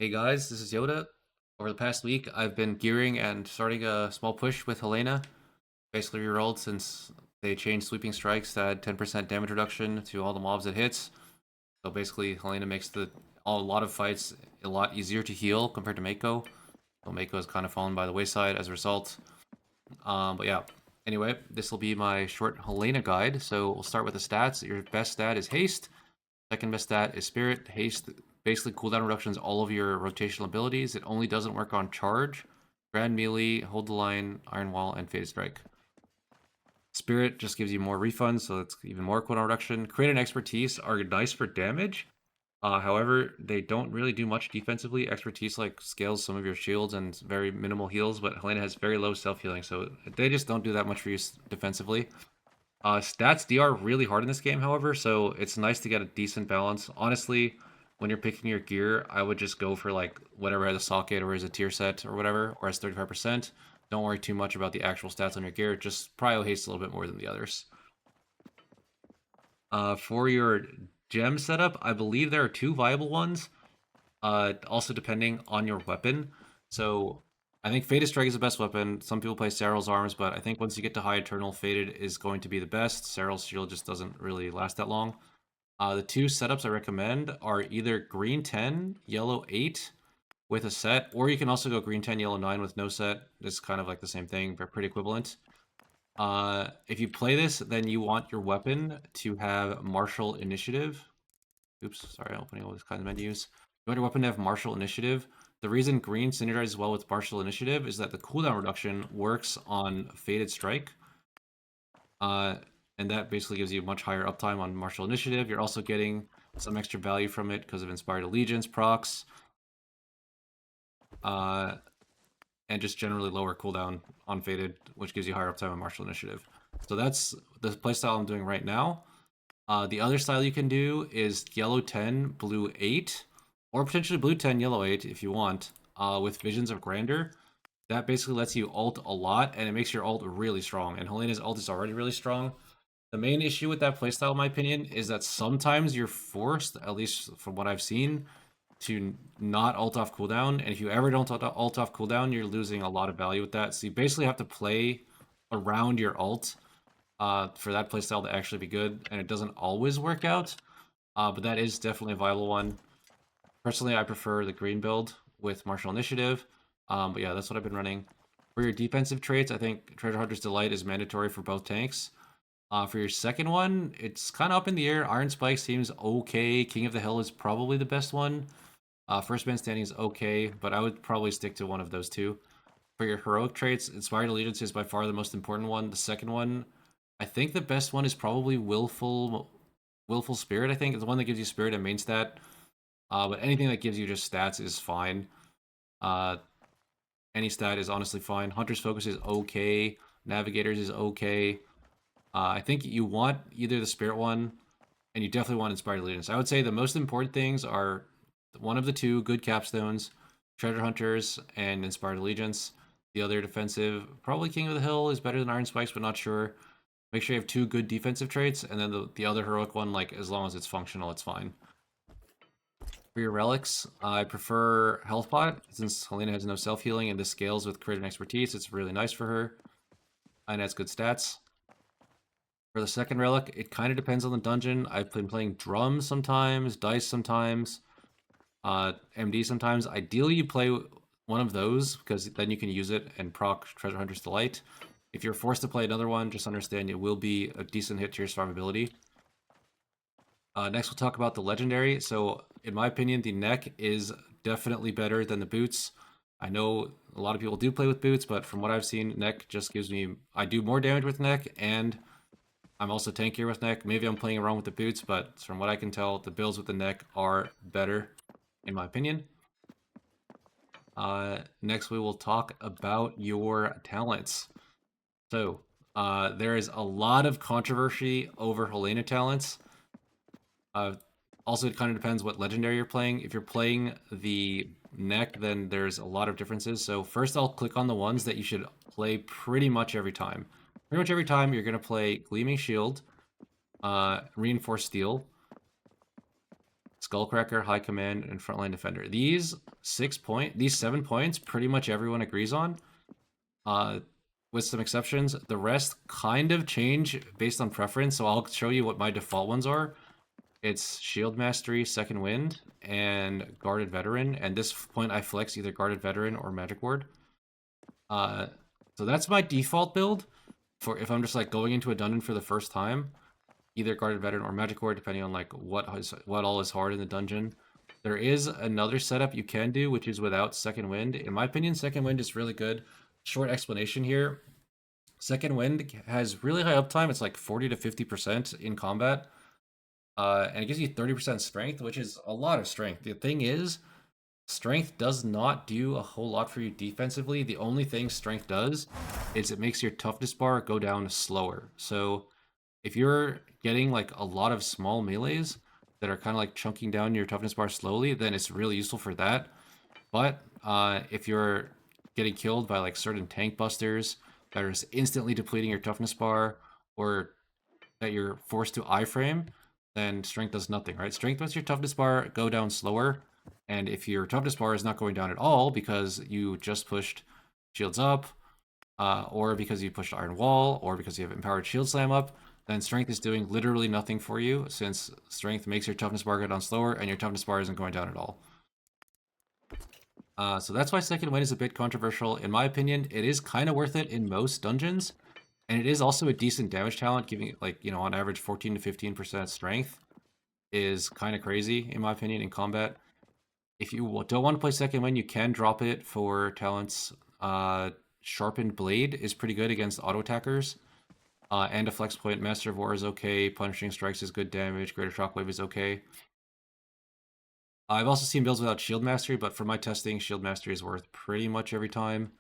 Hey guys, this is Yoda. Over the past week, I've been gearing and starting a small push with Helena. Basically rerolled since they changed sweeping strikes to add 10% damage reduction to all the mobs it hits. So basically, Helena makes a lot of fights a lot easier to heal compared to Mako. So Mako has kind of fallen by the wayside as a result. But yeah. Anyway, this will be my short Helena guide. So we'll start with the stats. Your best stat is Haste. Second best stat is Spirit. Haste basically cooldown reductions all of your rotational abilities. It only doesn't work on Charge, Grand Melee, Hold the Line, Iron Wall, and Faded Strike. Spirit just gives you more refunds, so it's even more cooldown reduction. Crit and Expertise are nice for damage. However, they don't really do much defensively. Expertise like scales some of your shields and very minimal heals, but Helena has very low self-healing, so they just don't do that much for you defensively. Stats DR really hard in this game, however, so it's nice to get a decent balance. Honestly, when you're picking your gear, I would just go for like whatever has a socket or is a tier set or whatever, or has 35%. Don't worry too much about the actual stats on your gear. Just prio haste a little bit more than the others. For your gem setup, I believe there are two viable ones. Also depending on your weapon. So I think Faded Strike is the best weapon. Some people play Cyril's Arms, but I think once you get to High Eternal, Faded is going to be the best. Cyril's Shield just doesn't really last that long. The two setups I recommend are either green 10, yellow 8 with a set, or you can also go green 10, yellow 9 with no set. It's kind of like the same thing, but pretty equivalent. If you play this, then you want your weapon to have Martial Initiative. Oops, sorry, I'm opening all these kinds of menus. You want your weapon to have Martial Initiative. The reason green synergizes well with Martial Initiative is that the cooldown reduction works on Faded Strike. Uh, and that basically gives you much higher uptime on Martial Initiative. You're also getting some extra value from it because of Inspired Allegiance procs. Uh, and just generally lower cooldown on Faded, which gives you higher uptime on Martial Initiative. So that's the playstyle I'm doing right now. The other style you can do is yellow 10, blue 8, or potentially blue 10, yellow 8 if you want, with Visions of Grandeur. That basically lets you ult a lot, and it makes your ult really strong. And Helena's ult is already really strong. The main issue with that playstyle, in my opinion, is that sometimes you're forced, at least from what I've seen, to not ult off cooldown. And if you ever don't ult off cooldown, you're losing a lot of value with that. So you basically have to play around your ult for that playstyle to actually be good, and it doesn't always work out, but that is definitely a viable one. Personally, I prefer the green build with Martial Initiative, but yeah, that's what I've been running. For your defensive traits, I think Treasure Hunter's Delight is mandatory for both tanks. For your second one, it's kind of up in the air. Iron Spike seems okay. King of the Hill is probably the best one. First Man Standing is okay, but I would probably stick to one of those two. For your heroic traits, Inspired Allegiance is by far the most important one. The second one, I think the best one is probably Willful Spirit. I think it's the one that gives you Spirit and main stat. But anything that gives you just stats is fine. Uh, any stat is honestly fine. Hunter's Focus is okay. Navigators is okay. I think you want either the Spirit one, and you definitely want Inspired Allegiance. I would say the most important things are one of the two good capstones, Treasure Hunters, and Inspired Allegiance. The other defensive, probably King of the Hill is better than Iron Spikes, but not sure. Make sure you have two good defensive traits, and then the other heroic one, like, as long as it's functional, it's fine. For your relics, I prefer Health Pot, since Helena has no self-healing, and this scales with crit and expertise. It's really nice for her, and has good stats. For the second relic, it kind of depends on the dungeon. I've been playing drums sometimes, dice sometimes, MD sometimes. Ideally, you play one of those, because then you can use it and proc Treasure Hunter's Delight. If you're forced to play another one, just understand it will be a decent hit to your survivability. Next, we'll talk about the legendary. So, in my opinion, the neck is definitely better than the boots. I know a lot of people do play with boots, but from what I've seen, neck just gives me... I do more damage with neck, and I'm also tankier with neck. Maybe I'm playing around with the boots, but from what I can tell, the builds with the neck are better, in my opinion. Next, we will talk about your talents. So, there is a lot of controversy over Helena talents. Also, it kind of depends what legendary you're playing. If you're playing the neck, then there's a lot of differences. So first I'll click on the ones that you should play pretty much every time. Pretty much every time you're going to play Gleaming Shield, Reinforced Steel, Skullcracker, High Command, and Frontline Defender. These 7 points, pretty much everyone agrees on. With some exceptions, the rest kind of change based on preference. So I'll show you what my default ones are. It's Shield Mastery, Second Wind, and Guarded Veteran. And this point I flex either Guarded Veteran or Magic Ward. So that's my default build for if I'm just like going into a dungeon for the first time. Either Guarded Veteran or Magic Ward, depending on like what all is hard in the dungeon. There is another setup you can do, which is without Second Wind. In my opinion, Second Wind is really good. Short explanation here. Second Wind has really high uptime. It's like 40 to 50% in combat. And it gives you 30% strength, which is a lot of strength. The thing is, strength does not do a whole lot for you defensively. The only thing strength does is it makes your toughness bar go down slower. So if you're getting like a lot of small melees that are kind of like chunking down your toughness bar slowly, then it's really useful for that. But if you're getting killed by like certain tank busters that are just instantly depleting your toughness bar, or that you're forced to iframe, then strength does nothing, right? Strength lets your toughness bar go down slower, and if your toughness bar is not going down at all because you just pushed shields up, or because you pushed Iron Wall, or because you have Empowered Shield Slam up, then strength is doing literally nothing for you, since strength makes your toughness bar go down slower, and your toughness bar isn't going down at all. So that's why Second Wind is a bit controversial. In my opinion, it is kind of worth it in most dungeons, and it is also a decent damage talent, giving it like, you know, on average 14 to 15% strength is kind of crazy, in my opinion, in combat. If you don't want to play Second Wind, you can drop it for talents. Sharpened Blade is pretty good against auto attackers. And a flex point. Master of War is okay. Punishing Strikes is good damage. Greater Shockwave is okay. I've also seen builds without Shield Mastery, but for my testing, Shield Mastery is worth pretty much every time.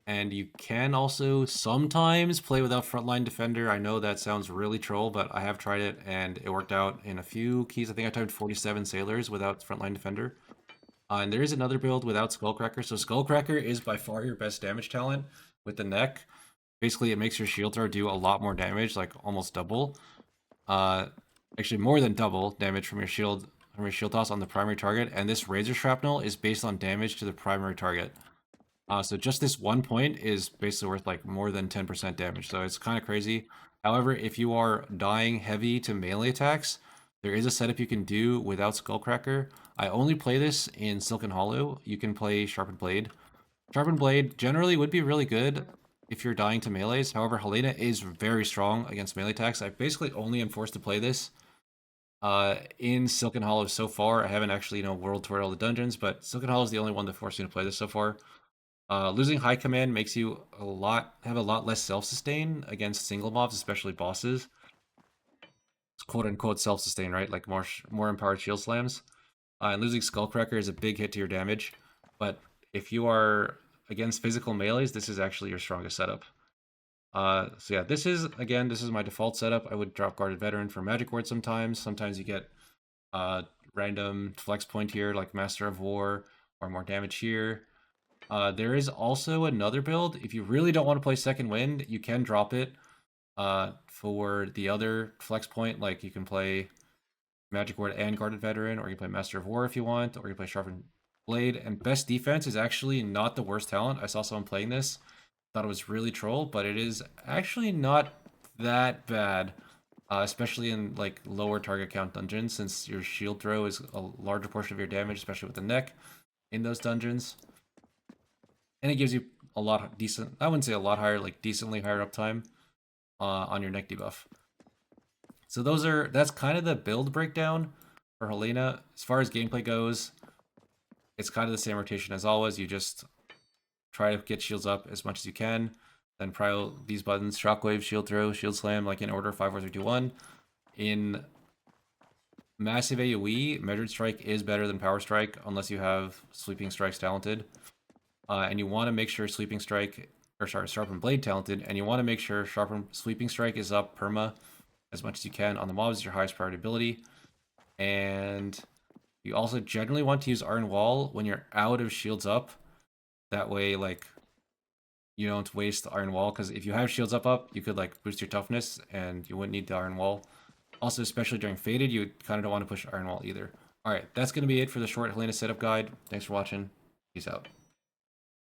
And you can also sometimes play without Frontline Defender. I know that sounds really troll, but I have tried it, and it worked out in a few keys. I think I timed 47 Sailors without Frontline Defender. And there is another build without Skullcracker. So Skullcracker is by far your best damage talent with the neck. Basically, it makes your shield throw do a lot more damage, like almost double. Actually, more than double damage from your shield toss on the primary target. And this Razor Shrapnel is based on damage to the primary target. So just this 1 point is basically worth like more than 10% damage. So it's kind of crazy. However, if you are dying heavy to melee attacks, there is a setup you can do without Skullcracker. I only play this in Silken Hollow. You can play Sharpened Blade. Sharpened Blade generally would be really good if you're dying to melees. However, Helena is very strong against melee attacks. I basically only am forced to play this in Silken Hollow so far. I haven't actually, world toured all the dungeons, but Silken Hollow is the only one that forced me to play this so far. Losing High Command makes you have a lot less self-sustain against single mobs, especially bosses. It's quote-unquote self-sustain, right? Like more empowered shield slams. And losing Skullcracker is a big hit to your damage. But if you are against physical melees, this is actually your strongest setup. So yeah, this is my default setup. I would drop Guarded Veteran for Magic Ward sometimes. Sometimes you get random flex point here, like Master of War, or more damage here. There is also another build. If you really don't want to play Second Wind, you can drop it for the other flex point. Like you can play Magic Ward and Guarded Veteran, or you can play Master of War if you want, or you play Sharpened Blade. And Best Defense is actually not the worst talent. I saw someone playing this, thought it was really troll, but it is actually not that bad. Especially in like lower target count dungeons, since your shield throw is a larger portion of your damage, especially with the neck in those dungeons. And it gives you a lot decent, I wouldn't say a lot higher, like decently higher uptime on your neck debuff. So that's kind of the build breakdown for Helena. As far as gameplay goes, it's kind of the same rotation as always. You just try to get shields up as much as you can, then prio these buttons: Shockwave, Shield Throw, Shield Slam, like in order 5, 4, 3, 2, 1. In massive AoE, Measured Strike is better than Power Strike unless you have Sweeping Strikes talented. And you want to make sure Sharpened Blade talented, and you want to make sure Sweeping Strike is up perma as much as you can on the mobs, your highest priority ability. And you also generally want to use Iron Wall when you're out of shields up. That way, like, you don't waste the Iron Wall, because if you have shields up, you could like boost your toughness, and you wouldn't need the Iron Wall. Also, especially during Faded, you kind of don't want to push Iron Wall either. All right, that's going to be it for the short Helena setup guide. Thanks for watching. Peace out.